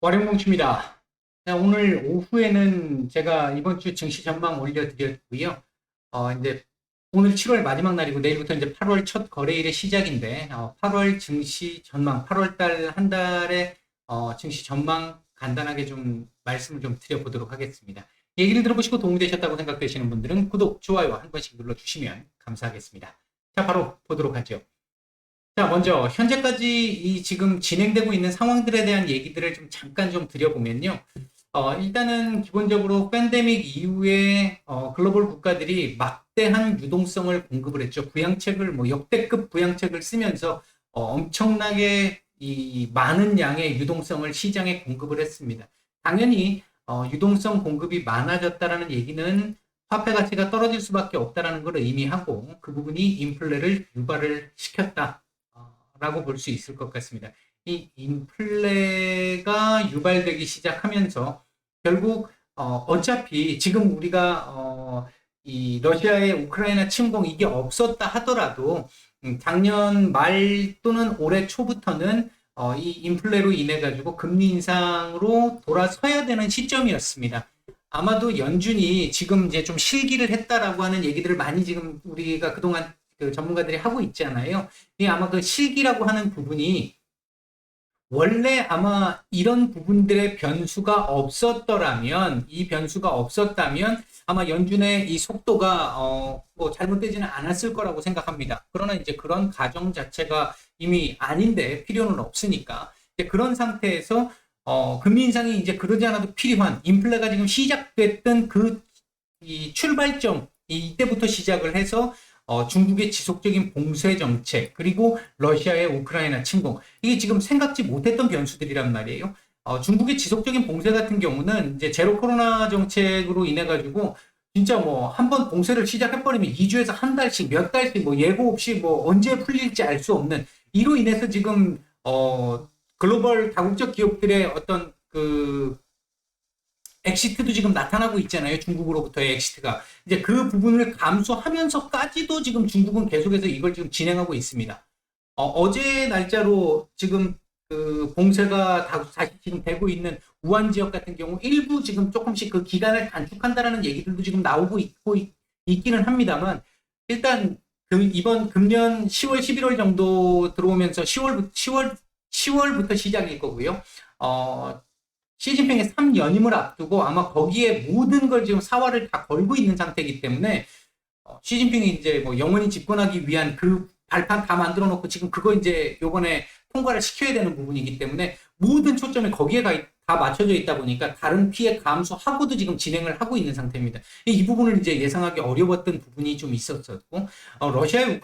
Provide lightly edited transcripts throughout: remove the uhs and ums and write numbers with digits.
월요봉입니다. 오늘 오후에는 제가 이번 주 증시 전망 올려드렸고요. 이제 오늘 7월 마지막 날이고 내일부터 이제 8월 첫 거래일의 시작인데, 8월 증시 전망, 8월 달 한 달의 증시 전망 간단하게 좀 말씀을 좀 드려보도록 하겠습니다. 얘기를 들어보시고 도움이 되셨다고 생각되시는 분들은 구독, 좋아요 한 번씩 눌러주시면 감사하겠습니다. 자, 바로 보도록 하죠. 자, 먼저 현재까지 이 지금 진행되고 있는 상황들에 대한 얘기들을 좀 잠깐 좀 드려보면요. 일단은 기본적으로 팬데믹 이후에 글로벌 국가들이 막대한 유동성을 공급을 했죠. 부양책을 뭐 역대급 부양책을 쓰면서 엄청나게 이 많은 양의 유동성을 시장에 공급을 했습니다. 당연히 유동성 공급이 많아졌다라는 얘기는 화폐 가치가 떨어질 수밖에 없다라는 걸 의미하고 그 부분이 인플레를 유발을 시켰다. 라고 볼 수 있을 것 같습니다. 이 인플레가 유발되기 시작하면서 결국 어차피 지금 우리가 이 러시아의 우크라이나 침공 이게 없었다 하더라도 작년 말 또는 올해 초부터는 이 인플레로 인해 가지고 금리 인상으로 돌아서야 되는 시점이었습니다. 아마도 연준이 지금 이제 좀 실기를 했다라고 하는 얘기들을 많이 지금 우리가 그동안 그 전문가들이 하고 있잖아요. 이 아마 그 실기라고 하는 부분이 원래 아마 이런 부분들의 변수가 없었더라면 이 변수가 없었다면 아마 연준의 이 속도가 뭐 잘못되지는 않았을 거라고 생각합니다. 그러나 이제 그런 가정 자체가 이미 아닌데 필요는 없으니까 이제 그런 상태에서 금리 인상이 이제 그러지 않아도 필요한 인플레가 지금 시작됐던 그 이 출발점 이때부터 시작을 해서 중국의 지속적인 봉쇄 정책, 그리고 러시아의 우크라이나 침공. 이게 지금 생각지 못했던 변수들이란 말이에요. 중국의 지속적인 봉쇄 같은 경우는 이제 제로 코로나 정책으로 인해 가지고 진짜 뭐 한 번 봉쇄를 시작해버리면 2주에서 한 달씩 몇 달씩 뭐 예고 없이 뭐 언제 풀릴지 알 수 없는 이로 인해서 지금 글로벌 다국적 기업들의 어떤 그 엑시트도 지금 나타나고 있잖아요. 중국으로부터의 엑시트가. 이제 그 부분을 감수하면서까지도 지금 중국은 계속해서 이걸 지금 진행하고 있습니다. 제 날짜로 지금 그 봉쇄가 다시 지금 되고 있는 우한 지역 같은 경우 일부 지금 조금씩 그 기간을 단축한다라는 얘기들도 지금 나오고 있기는 합니다만 일단 그 이번 금년 10월, 11월 정도 들어오면서 10월부터 시작일 거고요. 시진핑의 3연임을 앞두고 아마 거기에 모든 걸 지금 사활을 다 걸고 있는 상태이기 때문에 시진핑이 이제 뭐 영원히 집권하기 위한 그 발판 다 만들어 놓고 지금 그거 이제 요번에 통과를 시켜야 되는 부분이기 때문에 모든 초점이 거기에 다 맞춰져 있다 보니까 다른 피해 감수하고도 지금 진행을 하고 있는 상태입니다. 이 부분을 이제 예상하기 어려웠던 부분이 좀 있었었고, 러시아의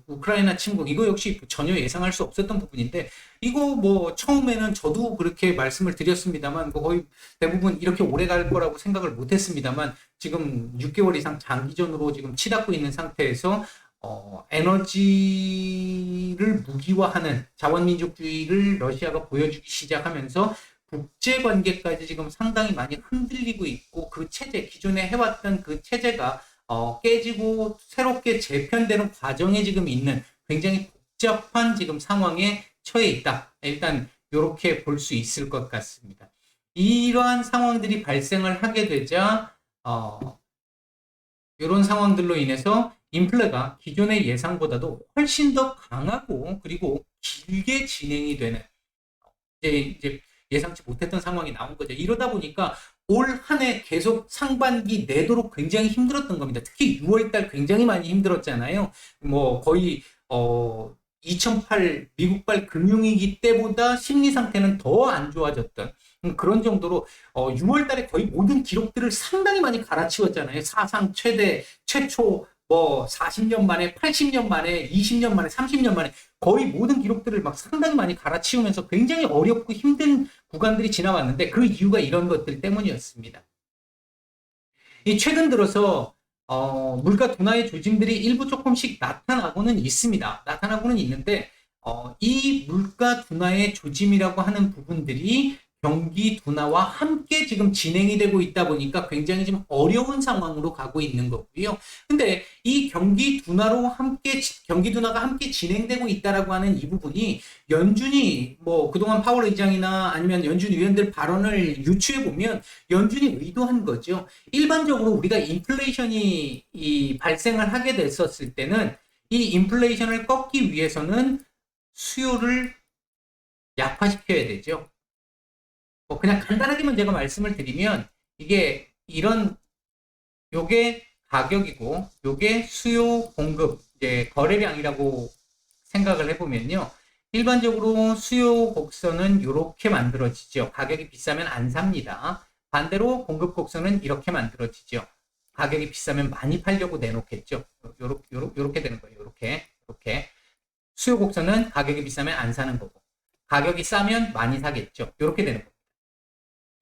우크라이나 침공, 이거 역시 전혀 예상할 수 없었던 부분인데, 이거 뭐 처음에는 저도 그렇게 말씀을 드렸습니다만, 뭐 거의 대부분 이렇게 오래 갈 거라고 생각을 못 했습니다만, 지금 6개월 이상 장기전으로 지금 치닫고 있는 상태에서 에너지를 무기화하는 자원민족주의를 러시아가 보여주기 시작하면서 국제 관계까지 지금 상당히 많이 흔들리고 있고 그 체제 기존에 해왔던 그 체제가 깨지고 새롭게 재편되는 과정에 지금 있는 굉장히 복잡한 지금 상황에 처해 있다. 일단 이렇게 볼 수 있을 것 같습니다. 이러한 상황들이 발생을 하게 되자 이런 상황들로 인해서 인플레가 기존의 예상보다도 훨씬 더 강하고 그리고 길게 진행이 되는 이제 예상치 못했던 상황이 나온 거죠. 이러다 보니까 올 한 해 계속 상반기 내도록 굉장히 힘들었던 겁니다. 특히 6월달 굉장히 많이 힘들었잖아요. 뭐 거의 2008 미국발 금융위기 때보다 심리 상태는 더 안 좋아졌던 그런 정도로 6월 달에 거의 모든 기록들을 상당히 많이 갈아치웠잖아요. 사상 최초 뭐 40년 만에, 80년 만에, 20년 만에, 30년 만에 거의 모든 기록들을 막 상당히 많이 갈아치우면서 굉장히 어렵고 힘든 구간들이 지나왔는데 그 이유가 이런 것들 때문이었습니다. 이 최근 들어서 물가 둔화의 조짐들이 일부 조금씩 나타나고는 있습니다. 나타나고는 있는데 이 물가 둔화의 조짐이라고 하는 부분들이 경기 둔화와 함께 지금 진행이 되고 있다 보니까 굉장히 좀 어려운 상황으로 가고 있는 거고요. 근데 이 경기 둔화가 함께 진행되고 있다라고 하는 이 부분이 연준이 뭐 그동안 파월 의장이나 아니면 연준 위원들 발언을 유추해 보면 연준이 의도한 거죠. 일반적으로 우리가 인플레이션이 발생을 하게 됐었을 때는 이 인플레이션을 꺾기 위해서는 수요를 약화시켜야 되죠. 그냥 간단하게만 제가 말씀을 드리면 이게 요게 가격이고 요게 수요 공급 이제 거래량이라고 생각을 해보면요. 일반적으로 수요 곡선은 이렇게 만들어지죠. 가격이 비싸면 안 삽니다. 반대로 공급 곡선은 이렇게 만들어지죠. 가격이 비싸면 많이 팔려고 내놓겠죠. 요렇게 되는 거예요. 요렇게. 수요 곡선은 가격이 비싸면 안 사는 거고, 가격이 싸면 많이 사겠죠. 요렇게 되는 거예요.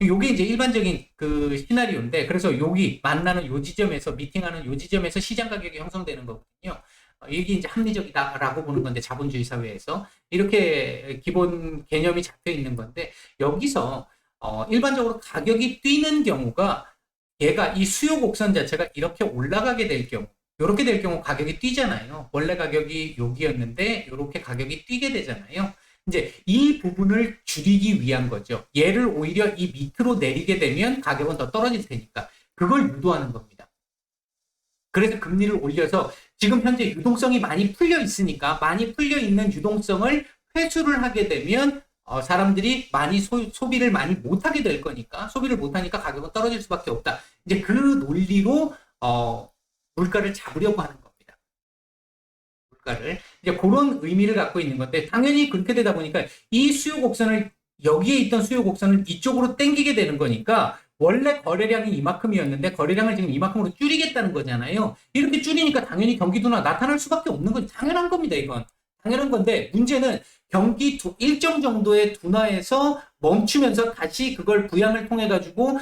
요게 이제 일반적인 그 시나리오인데, 그래서 여기 만나는 요 지점에서, 미팅하는 요 지점에서 시장 가격이 형성되는 거거든요. 이게 이제 합리적이다라고 보는 건데, 자본주의 사회에서 이렇게 기본 개념이 잡혀 있는 건데, 여기서 일반적으로 가격이 뛰는 경우가 얘가 이 수요 곡선 자체가 이렇게 올라가게 될 경우, 이렇게 될 경우 가격이 뛰잖아요. 원래 가격이 여기였는데 이렇게 가격이 뛰게 되잖아요. 이제 이 부분을 줄이기 위한 거죠. 얘를 오히려 이 밑으로 내리게 되면 가격은 더 떨어질 테니까 그걸 유도하는 겁니다. 그래서 금리를 올려서 지금 현재 유동성이 많이 풀려 있으니까 많이 풀려 있는 유동성을 회수를 하게 되면 사람들이 많이 소비를 많이 못하게 될 거니까, 소비를 못하니까 가격은 떨어질 수밖에 없다. 이제 그 논리로 물가를 잡으려고 하는 겁니다. 물가를. 이제 그런 의미를 갖고 있는 건데, 당연히 그렇게 되다 보니까 이 수요 곡선을, 여기에 있던 수요 곡선을 이쪽으로 당기게 되는 거니까, 원래 거래량이 이만큼이었는데 거래량을 지금 이만큼으로 줄이겠다는 거잖아요. 이렇게 줄이니까 당연히 경기 둔화 나타날 수밖에 없는 건 당연한 겁니다. 이건 당연한 건데, 문제는 일정 정도의 둔화에서 멈추면서 다시 그걸 부양을 통해 가지고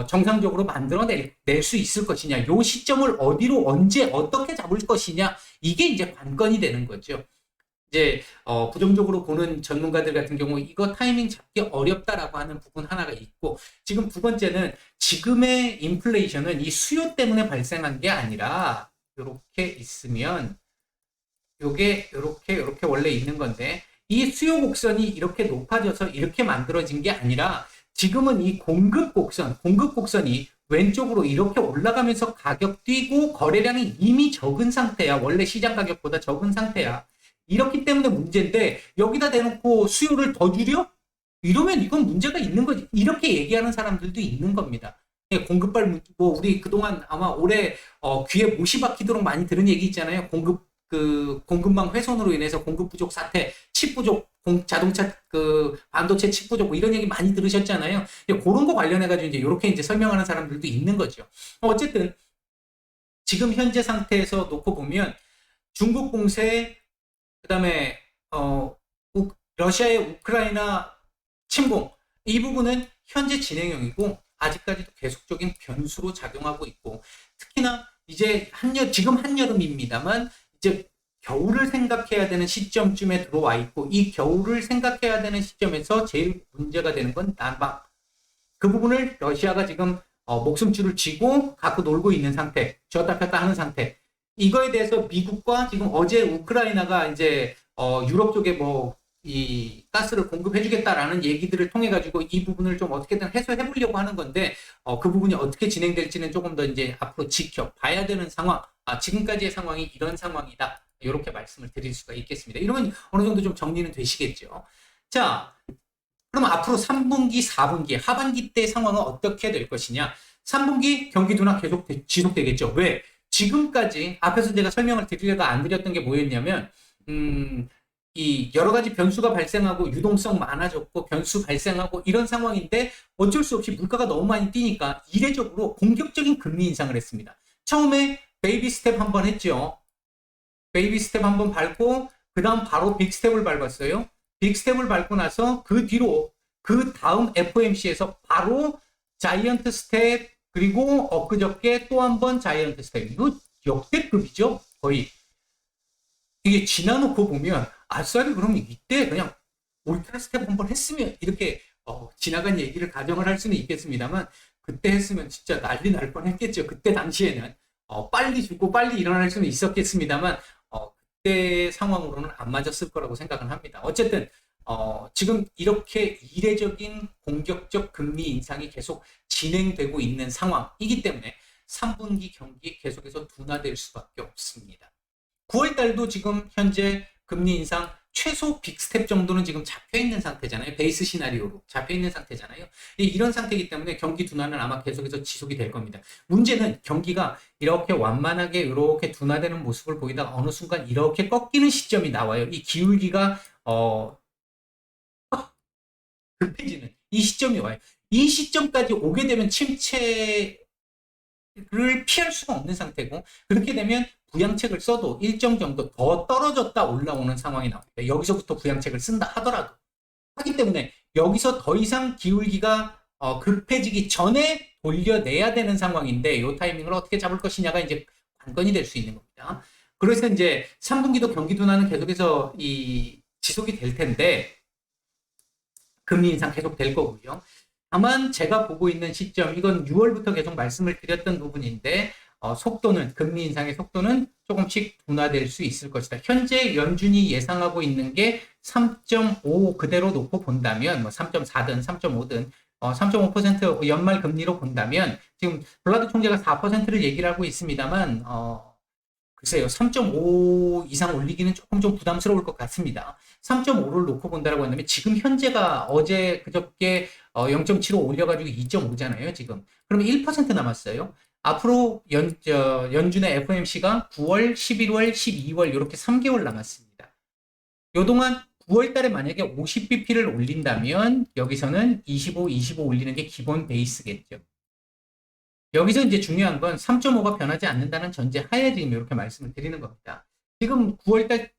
정상적으로 만들어낼 수 있을 것이냐, 요 시점을 어디로 언제 어떻게 잡을 것이냐, 이게 이제 관건이 되는 거죠. 이제 부정적으로 보는 전문가들 같은 경우 이거 타이밍 잡기 어렵다라고 하는 부분 하나가 있고, 지금 두 번째는 지금의 인플레이션은 이 수요 때문에 발생한 게 아니라 이렇게 있으면 요게 요렇게 원래 있는 건데, 이 수요 곡선이 이렇게 높아져서 이렇게 만들어진 게 아니라 지금은 이 공급 곡선이 왼쪽으로 이렇게 올라가면서 가격 뛰고 거래량이 이미 적은 상태야. 원래 시장 가격보다 적은 상태야. 이렇기 때문에 문제인데, 여기다 대놓고 수요를 더 줄여? 이러면 이건 문제가 있는 거지. 이렇게 얘기하는 사람들도 있는 겁니다. 공급발, 뭐 우리 그동안 아마 올해 귀에 못이 박히도록 많이 들은 얘기 있잖아요. 공급망 훼손으로 인해서 공급 부족 사태, 칩 부족, 자동차 반도체 칩 부족, 뭐 이런 얘기 많이 들으셨잖아요. 그런 거 관련해가지고 이제 이렇게 이제 설명하는 사람들도 있는 거죠. 어쨌든 지금 현재 상태에서 놓고 보면 중국 공세, 그다음에 러시아의 우크라이나 침공, 이 부분은 현재 진행형이고 아직까지도 계속적인 변수로 작용하고 있고, 특히나 이제 지금 한여름입니다만 이제 겨울을 생각해야 되는 시점쯤에 들어와 있고, 이 겨울을 생각해야 되는 시점에서 제일 문제가 되는 건 난방. 그 부분을 러시아가 지금 목숨줄을 쥐고 갖고 놀고 있는 상태, 쥐었다 폈다 하는 상태. 이거에 대해서 미국과 지금 어제 우크라이나가 이제 유럽 쪽에 뭐 이 가스를 공급해주겠다라는 얘기들을 통해 가지고 이 부분을 좀 어떻게든 해소해 보려고 하는 건데, 그 부분이 어떻게 진행될지는 조금 더 이제 앞으로 지켜봐야 되는 상황. 지금까지의 상황이 이런 상황이다, 이렇게 말씀을 드릴 수가 있겠습니다. 이러면 어느 정도 좀 정리는 되시겠죠. 자, 그럼 앞으로 3분기, 4분기, 하반기 때 상황은 어떻게 될 것이냐. 3분기 경기 둔화 계속 지속되겠죠. 왜? 지금까지 앞에서 제가 설명을 드리려다 안 드렸던 게 뭐였냐면, 이 여러 가지 변수가 발생하고 유동성 많아졌고 변수 발생하고 이런 상황인데, 어쩔 수 없이 물가가 너무 많이 뛰니까 이례적으로 공격적인 금리 인상을 했습니다. 처음에 베이비 스텝 한번 했죠. 베이비 스텝 한번 밟고 그 다음 바로 빅 스텝을 밟았어요. 빅 스텝을 밟고 나서 그 뒤로 그 다음 FOMC에서 바로 자이언트 스텝, 그리고 엊그저께 또 한 번 자이언트 스텝. 이거 역대급이죠, 거의. 이게 지나놓고 보면 아싸리 그러면 이때 그냥 울트라 스텝 한번 했으면, 이렇게 지나간 얘기를 가정을 할 수는 있겠습니다만 그때 했으면 진짜 난리 날 뻔했겠죠. 그때 당시에는 빨리 죽고 빨리 일어날 수는 있었겠습니다만 그때 상황으로는 안 맞았을 거라고 생각은 합니다. 어쨌든 지금 이렇게 이례적인 공격적 금리 인상이 계속 진행되고 있는 상황이기 때문에 3분기 경기 계속해서 둔화될 수밖에 없습니다. 9월 달도 지금 현재 금리 인상 최소 빅스텝 정도는 지금 잡혀 있는 상태잖아요. 베이스 시나리오로 잡혀 있는 상태잖아요. 이런 상태이기 때문에 경기 둔화는 아마 계속해서 지속이 될 겁니다. 문제는 경기가 이렇게 완만하게 이렇게 둔화되는 모습을 보이다가 어느 순간 이렇게 꺾이는 시점이 나와요. 이 기울기가 급해지는 이 시점이 와요. 이 시점까지 오게 되면 침체를 피할 수가 없는 상태고, 그렇게 되면 부양책을 써도 일정 정도 더 떨어졌다 올라오는 상황이 나옵니다. 여기서부터 부양책을 쓴다 하더라도. 하기 때문에 여기서 더 이상 기울기가 급해지기 전에 돌려내야 되는 상황인데, 이 타이밍을 어떻게 잡을 것이냐가 이제 관건이 될 수 있는 겁니다. 그래서 이제 3분기도 경기 둔화는 계속해서 지속이 될 텐데, 금리 인상 계속 될 거고요. 다만 제가 보고 있는 시점, 이건 6월부터 계속 말씀을 드렸던 부분인데, 속도는, 금리 인상의 속도는 조금씩 둔화될 수 있을 것이다. 현재 연준이 예상하고 있는 게 3.5 그대로 놓고 본다면, 뭐 3.4든 3.5든 3.5% 연말 금리로 본다면, 지금 블라드 총재가 4%를 얘기를 하고 있습니다만, 글쎄요, 3.5 이상 올리기는 조금 좀 부담스러울 것 같습니다. 3.5를 놓고 본다라고 한다면 지금 현재가 어제 그저께 0.75 올려가지고 2.5잖아요, 지금. 그러면 1% 남았어요. 앞으로 연준의 FOMC가 9월, 11월, 12월 이렇게 3개월 남았습니다. 요 동안 9월 달에 만약에 50bp를 올린다면 여기서는 25 올리는 게 기본 베이스겠죠. 여기서 이제 중요한 건 3.5가 변하지 않는다는 전제 하에 지금 이렇게 말씀을 드리는 겁니다. 지금 9월달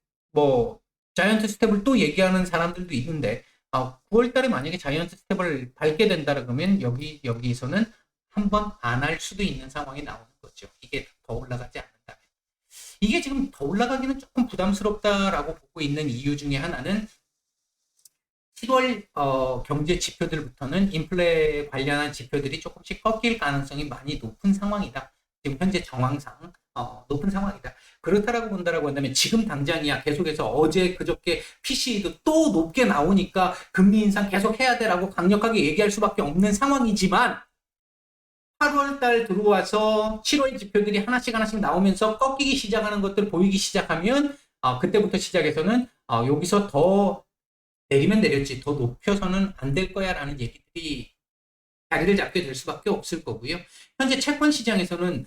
자이언트 스텝을 또 얘기하는 사람들도 있는데 9월달에 만약에 자이언트 스텝을 밟게 된다 그러면 여기서는 한번 안 할 수도 있는 상황이 나오는 거죠. 이게 더 올라가지 않는다면. 이게 지금 더 올라가기는 조금 부담스럽다라고 보고 있는 이유 중에 하나는 7월 경제 지표들부터는 인플레 관련한 지표들이 조금씩 꺾일 가능성이 많이 높은 상황이다. 지금 현재 정황상 높은 상황이다. 그렇다라고 본다라고 한다면 지금 당장이야 계속해서 어제 그저께 PCE도 또 높게 나오니까 금리 인상 계속 해야 돼라고 강력하게 얘기할 수밖에 없는 상황이지만 8월 달 들어와서 7월 지표들이 하나씩 나오면서 꺾이기 시작하는 것들 보이기 시작하면 그때부터 시작해서는 여기서 더 내리면 내렸지 더 높여서는 안 될 거야 라는 얘기들이 자리를 잡게 될 수밖에 없을 거고요. 현재 채권 시장에서는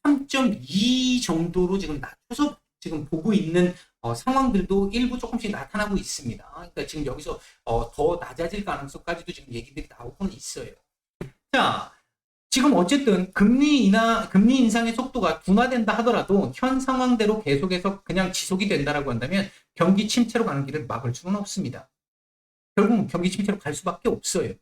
3.2 정도로 지금 낮춰서 지금 보고 있는 상황들도 일부 조금씩 나타나고 있습니다. 그러니까 지금 여기서 더 낮아질 가능성까지도 지금 얘기들이 나오고는 있어요. 자, 지금 어쨌든 금리 인상의 속도가 둔화된다 하더라도 현 상황대로 계속해서 그냥 지속이 된다라고 한다면 경기 침체로 가는 길을 막을 수는 없습니다. 결국 경기 침체로 갈 수밖에 없어요.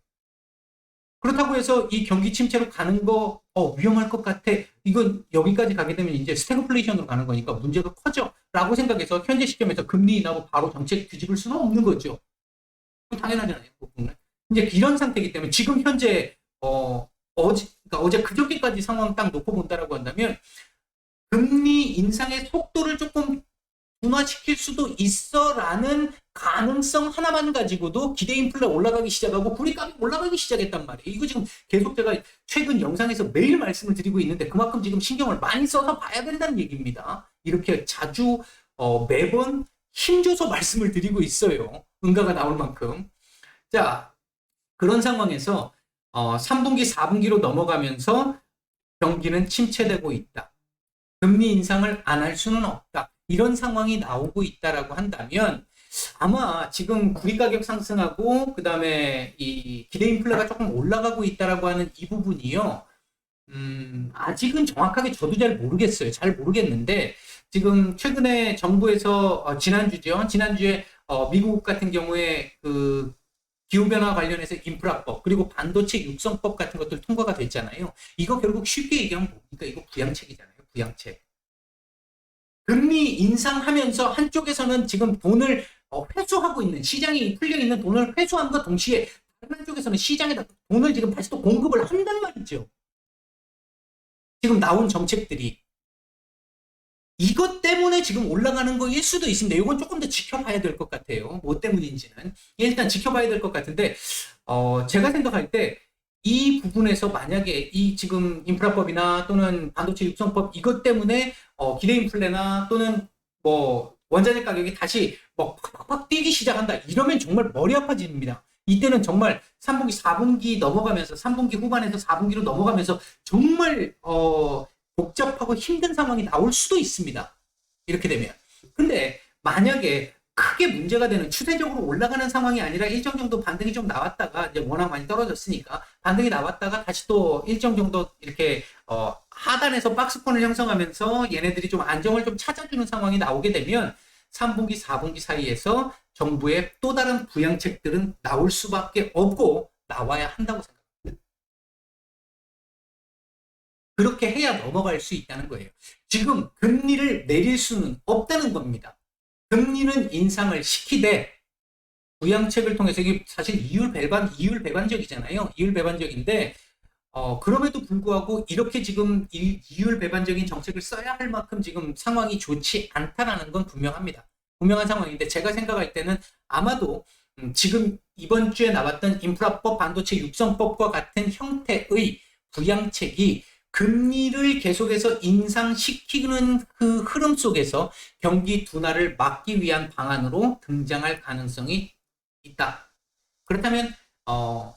그렇다고 해서 이 경기 침체로 가는 거 위험할 것 같아. 이건 여기까지 가게 되면 이제 스태그플레이션으로 가는 거니까 문제가 커져. 라고 생각해서 현재 시점에서 금리 인하고 바로 정책 뒤집을 수는 없는 거죠. 당연하잖아요. 이제 이런 상태이기 때문에 지금 현재 어제 그저께까지 상황 딱 놓고 본다라고 한다면 금리 인상의 속도를 조금 둔화시킬 수도 있어라는 가능성 하나만 가지고도 기대 인플레 올라가기 시작하고 구리값이 올라가기 시작했단 말이에요. 이거 지금 계속 제가 최근 영상에서 매일 말씀을 드리고 있는데 그만큼 지금 신경을 많이 써서 봐야 된다는 얘기입니다. 이렇게 자주 매번 힘줘서 말씀을 드리고 있어요. 응가가 나올 만큼. 자, 그런 상황에서 3분기, 4분기로 넘어가면서 경기는 침체되고 있다. 금리 인상을 안 할 수는 없다. 이런 상황이 나오고 있다라고 한다면 아마 지금 구리 가격 상승하고 그다음에 이 기대 인플레가 조금 올라가고 있다라고 하는 이 부분이요. 아직은 정확하게 저도 잘 모르겠어요. 잘 모르겠는데 지금 최근에 정부에서 지난주에 미국 같은 경우에 그 기후변화 관련해서 인프라법 그리고 반도체 육성법 같은 것들 통과가 됐잖아요. 이거 결국 쉽게 얘기하면 뭡니까? 이거 부양책이잖아요. 부양책. 금리 인상하면서 한쪽에서는 지금 돈을 회수하고 있는 시장이 풀려 있는 돈을 회수함과 동시에 다른 쪽에서는 시장에다 돈을 지금 다시 또 공급을 한단 말이죠. 지금 나온 정책들이. 이것 때문에 지금 올라가는 거일 수도 있습니다. 이건 조금 더 지켜봐야 될 것 같아요. 뭐 때문인지는. 일단 지켜봐야 될 것 같은데, 제가 생각할 때, 이 부분에서 만약에 이 지금 인프라법이나 또는 반도체 육성법 이것 때문에 기대 인플레나 또는 뭐 원자재 가격이 다시 뭐 팍팍팍 뛰기 시작한다. 이러면 정말 머리 아파집니다. 이때는 정말 3분기, 4분기 넘어가면서 3분기 후반에서 4분기로 넘어가면서 정말 복잡하고 힘든 상황이 나올 수도 있습니다. 이렇게 되면. 근데 만약에 크게 문제가 되는 추세적으로 올라가는 상황이 아니라 일정 정도 반등이 좀 나왔다가 이제 워낙 많이 떨어졌으니까 반등이 나왔다가 다시 또 일정 정도 이렇게 하단에서 박스권을 형성하면서 얘네들이 좀 안정을 좀 찾아주는 상황이 나오게 되면 3분기, 4분기 사이에서 정부의 또 다른 부양책들은 나올 수밖에 없고 나와야 한다고 생각합니다. 그렇게 해야 넘어갈 수 있다는 거예요. 지금 금리를 내릴 수는 없다는 겁니다. 금리는 인상을 시키되 부양책을 통해서 이게 사실 이율 배반적이잖아요. 이율 배반적인데 그럼에도 불구하고 이렇게 지금 이율 배반적인 정책을 써야 할 만큼 지금 상황이 좋지 않다라는 건 분명합니다. 분명한 상황인데 제가 생각할 때는 아마도 지금 이번 주에 나왔던 인프라법, 반도체 육성법과 같은 형태의 부양책이 금리를 계속해서 인상시키는 그 흐름 속에서 경기 둔화를 막기 위한 방안으로 등장할 가능성이 있다. 그렇다면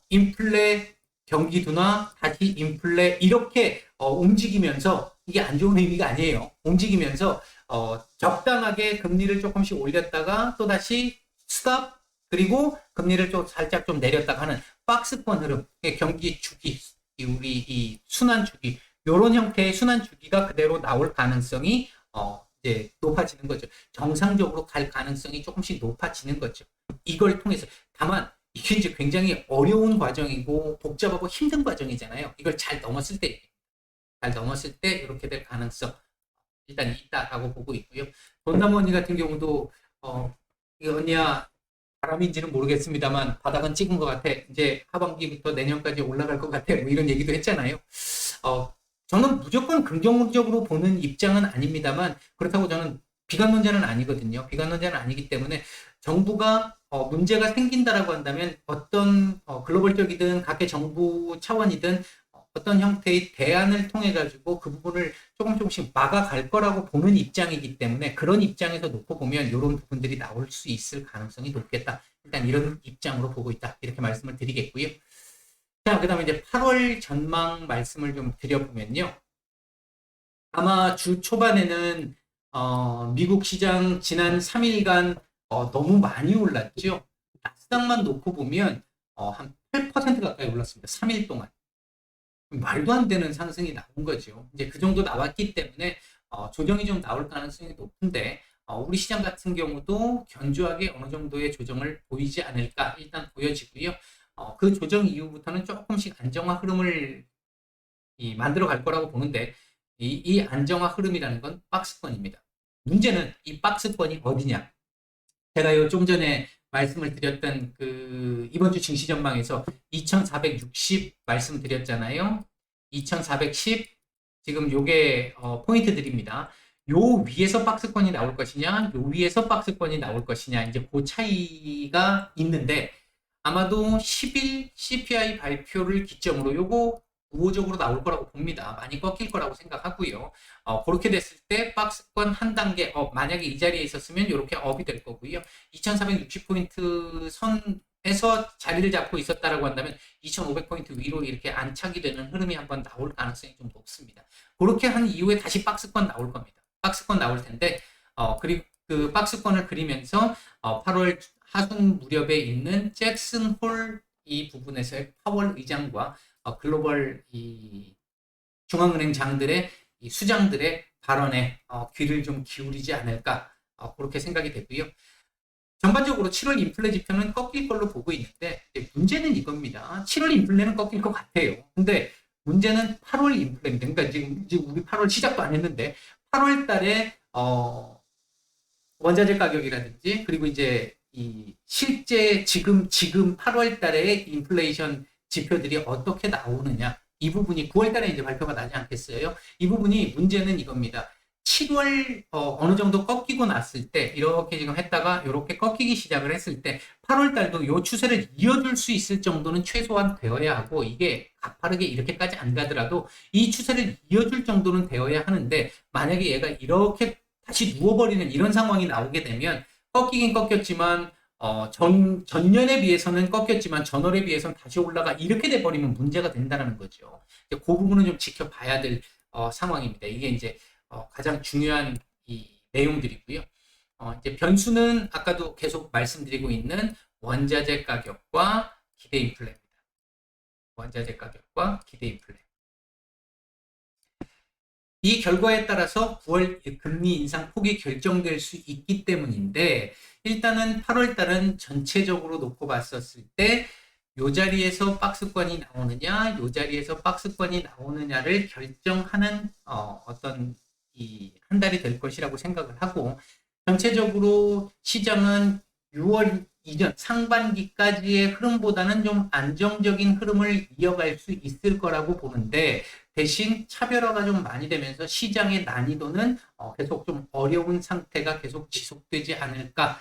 인플레, 경기 둔화, 다시 인플레 이렇게 움직이면서 이게 안 좋은 의미가 아니에요. 움직이면서 적당하게 금리를 조금씩 올렸다가 또 다시 스탑 그리고 금리를 좀 살짝 좀 내렸다가 하는 박스권 흐름, 경기 주기, 우리 이 순환 주기 이런 형태의 순환 주기가 그대로 나올 가능성이 이제 높아지는 거죠. 정상적으로 갈 가능성이 조금씩 높아지는 거죠. 이걸 통해서 다만 이게 이제 굉장히 어려운 과정이고 복잡하고 힘든 과정이잖아요. 이걸 잘 넘었을 때 이렇게 될 가능성 일단 있다라고 보고 있고요. 돈나무 언니 같은 경우도 이 언니야 바람인지는 모르겠습니다만 바닥은 찍은 것 같아. 이제 하반기부터 내년까지 올라갈 것 같아. 뭐 이런 얘기도 했잖아요. 저는 무조건 긍정적으로 보는 입장은 아닙니다만 그렇다고 저는 비관론자는 아니거든요. 비관론자는 아니기 때문에 정부가 문제가 생긴다라고 한다면 어떤 글로벌적이든 각계 정부 차원이든 어떤 형태의 대안을 통해 가지고 그 부분을 조금씩 막아갈 거라고 보는 입장이기 때문에 그런 입장에서 놓고 보면 이런 부분들이 나올 수 있을 가능성이 높겠다. 일단 이런 입장으로 보고 있다. 이렇게 말씀을 드리겠고요. 자, 그 다음에 이제 8월 전망 말씀을 좀 드려보면요. 아마 주 초반에는 미국 시장 지난 3일간 너무 많이 올랐죠. 나스닥만 놓고 보면 한 8% 가까이 올랐습니다. 3일 동안. 말도 안 되는 상승이 나온 거죠. 이제 그 정도 나왔기 때문에 조정이 좀 나올 가능성이 높은데 우리 시장 같은 경우도 견조하게 어느 정도의 조정을 보이지 않을까 일단 보여지고요. 그 조정 이후부터는 조금씩 안정화 흐름을 만들어 갈 거라고 보는데 이 안정화 흐름이라는 건 박스권입니다. 문제는 이 박스권이 어디냐? 제가 좀 전에 말씀을 드렸던 그 이번 주 증시 전망에서 2460 말씀드렸잖아요. 2410 지금 요게 포인트 드립니다. 요 위에서 박스권이 나올 것이냐, 요 위에서 박스권이 나올 것이냐, 이제 그 차이가 있는데 아마도 10일 CPI 발표를 기점으로 요거 우호적으로 나올 거라고 봅니다. 많이 꺾일 거라고 생각하고요. 그렇게 됐을 때 박스권 한 단계 만약에 이 자리에 있었으면 이렇게 업이 될 거고요. 2460포인트 선에서 자리를 잡고 있었다라고 한다면 2500포인트 위로 이렇게 안착이 되는 흐름이 한번 나올 가능성이 좀 높습니다. 그렇게 한 이후에 다시 박스권 나올 겁니다. 박스권 나올 텐데 그리고 그 박스권을 그리면서 8월 하순 무렵에 있는 잭슨 홀 이 부분에서의 파월 의장과 글로벌 이 중앙은행 장들의 이 수장들의 발언에 귀를 좀 기울이지 않을까 그렇게 생각이 되고요. 전반적으로 7월 인플레 지표는 꺾일 걸로 보고 있는데 문제는 이겁니다. 7월 인플레는 꺾일 것 같아요. 근데 문제는 8월 인플레입니다. 그러니까 지금 우리 8월 시작도 안 했는데 8월 달에 원자재 가격이라든지 그리고 이제 실제 지금 8월 달에 인플레이션 지표들이 어떻게 나오느냐. 이 부분이 9월 달에 이제 발표가 나지 않겠어요? 이 부분이 문제는 이겁니다. 7월 어느 정도 꺾이고 났을 때 이렇게 지금 했다가 이렇게 꺾이기 시작을 했을 때 8월 달도 이 추세를 이어줄 수 있을 정도는 최소한 되어야 하고, 이게 가파르게 이렇게까지 안 가더라도 이 추세를 이어줄 정도는 되어야 하는데, 만약에 얘가 이렇게 다시 누워버리는 이런 상황이 나오게 되면, 꺾이긴 꺾였지만 전년에 비해서는 꺾였지만 전월에 비해서는 다시 올라가, 이렇게 돼버리면 문제가 된다는 거죠. 그 부분은 좀 지켜봐야 될 상황입니다. 이게 이제 가장 중요한 이 내용들이고요. 이제 변수는 아까도 계속 말씀드리고 있는 원자재 가격과 기대 인플레입니다. 원자재 가격과 기대 인플레. 이 결과에 따라서 9월 금리 인상 폭이 결정될 수 있기 때문인데, 일단은 8월 달은 전체적으로 놓고 봤었을 때 요 자리에서 박스권이 나오느냐, 요 자리에서 박스권이 나오느냐를 결정하는 어떤 한 달이 될 것이라고 생각을 하고, 전체적으로 시장은 6월 이전 상반기까지의 흐름보다는 좀 안정적인 흐름을 이어갈 수 있을 거라고 보는데, 대신 차별화가 좀 많이 되면서 시장의 난이도는 계속 좀 어려운 상태가 계속 지속되지 않을까.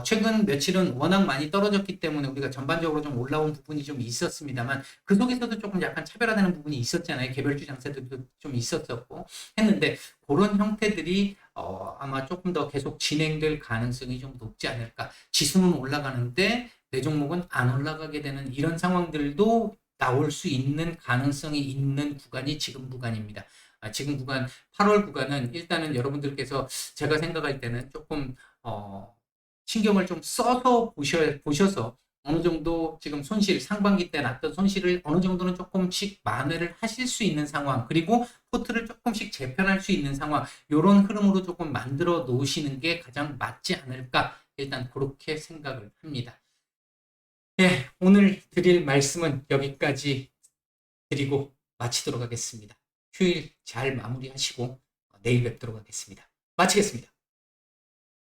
최근 며칠은 워낙 많이 떨어졌기 때문에 우리가 전반적으로 좀 올라온 부분이 좀 있었습니다만, 그 속에서도 조금 약간 차별화되는 부분이 있었잖아요. 개별주 장세들도 좀 있었었고 했는데, 그런 형태들이 아마 조금 더 계속 진행될 가능성이 좀 높지 않을까. 지수는 올라가는데 내 종목은 안 올라가게 되는 이런 상황들도 나올 수 있는 가능성이 있는 구간이 지금 구간입니다. 지금 구간 8월 구간은 일단은 여러분들께서 제가 생각할 때는 조금 신경을 좀 써서 보셔서 어느 정도 지금 손실, 상반기 때 났던 손실을 어느 정도는 조금씩 만회를 하실 수 있는 상황, 그리고 포트를 조금씩 재편할 수 있는 상황, 이런 흐름으로 조금 만들어 놓으시는 게 가장 맞지 않을까, 일단 그렇게 생각을 합니다. 네, 오늘 드릴 말씀은 여기까지 드리고 마치도록 하겠습니다. 휴일 잘 마무리하시고 내일 뵙도록 하겠습니다. 마치겠습니다.